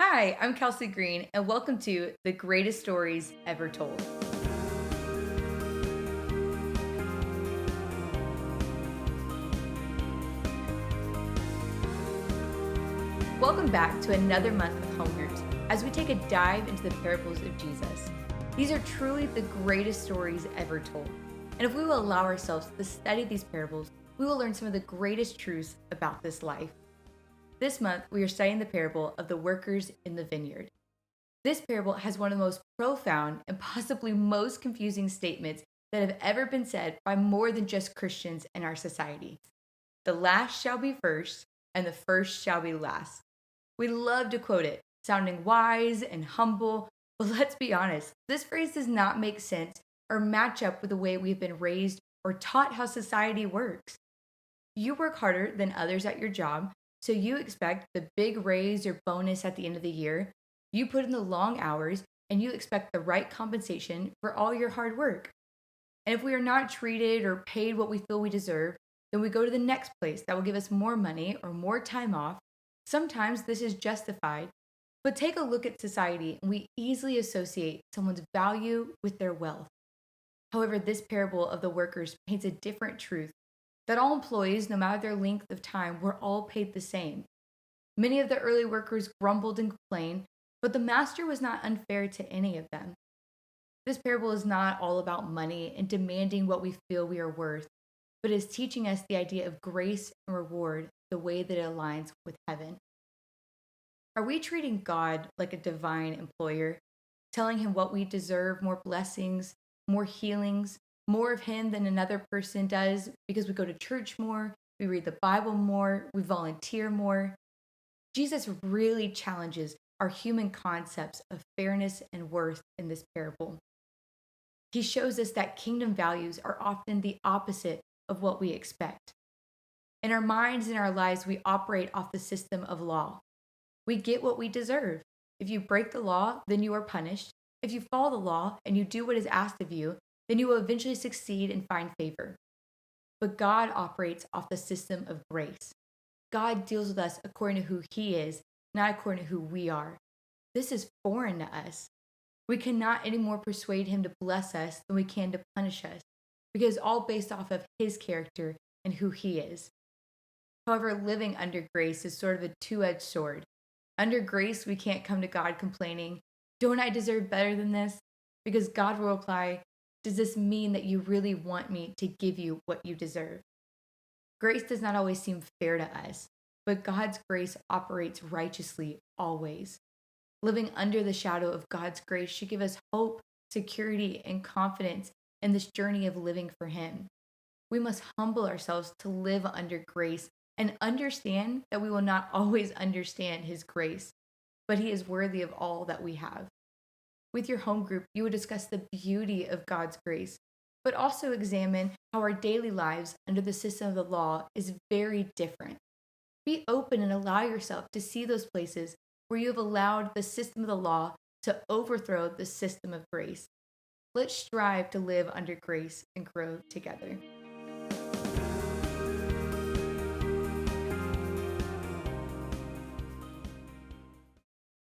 Hi, I'm Kelsey Green, and welcome to The Greatest Stories Ever Told. Welcome back to another month of Home Groups as we take a dive into the parables of Jesus. These are truly the greatest stories ever told. And if we will allow ourselves to study these parables, we will learn some of the greatest truths about this life. This month, we are studying the parable of the workers in the vineyard. This parable has one of the most profound and possibly most confusing statements that have ever been said by more than just Christians in our society. The last shall be first, and the first shall be last. We love to quote it, sounding wise and humble, but let's be honest, this phrase does not make sense or match up with the way we've been raised or taught how society works. You work harder than others at your job, so you expect the big raise or bonus at the end of the year. You put in the long hours, and you expect the right compensation for all your hard work. And if we are not treated or paid what we feel we deserve, then we go to the next place that will give us more money or more time off. Sometimes this is justified, but take a look at society and we easily associate someone's value with their wealth. However, this parable of the workers paints a different truth that all employees, no matter their length of time, were all paid the same. Many of the early workers grumbled and complained, but the master was not unfair to any of them. This parable is not all about money and demanding what we feel we are worth, but is teaching us the idea of grace and reward the way that it aligns with heaven. Are we treating God like a divine employer, telling him what we deserve, more blessings, more healings, more of him than another person does because we go to church more, we read the Bible more, we volunteer more? Jesus really challenges our human concepts of fairness and worth in this parable. He shows us that kingdom values are often the opposite of what we expect. In our minds and our lives, we operate off the system of law. We get what we deserve. If you break the law, then you are punished. If you follow the law and you do what is asked of you, then you will eventually succeed and find favor. But God operates off the system of grace. God deals with us according to who He is, not according to who we are. This is foreign to us. We cannot anymore persuade Him to bless us than we can to punish us, because it's all based off of His character and who He is. However, living under grace is sort of a two-edged sword. Under grace, we can't come to God complaining, "Don't I deserve better than this?" Because God will reply, "Does this mean that you really want me to give you what you deserve?" Grace does not always seem fair to us, but God's grace operates righteously always. Living under the shadow of God's grace should give us hope, security, and confidence in this journey of living for Him. We must humble ourselves to live under grace and understand that we will not always understand His grace, but He is worthy of all that we have. With your home group, you would discuss the beauty of God's grace, but also examine how our daily lives under the system of the law is very different. Be open and allow yourself to see those places where you have allowed the system of the law to overthrow the system of grace. Let's strive to live under grace and grow together.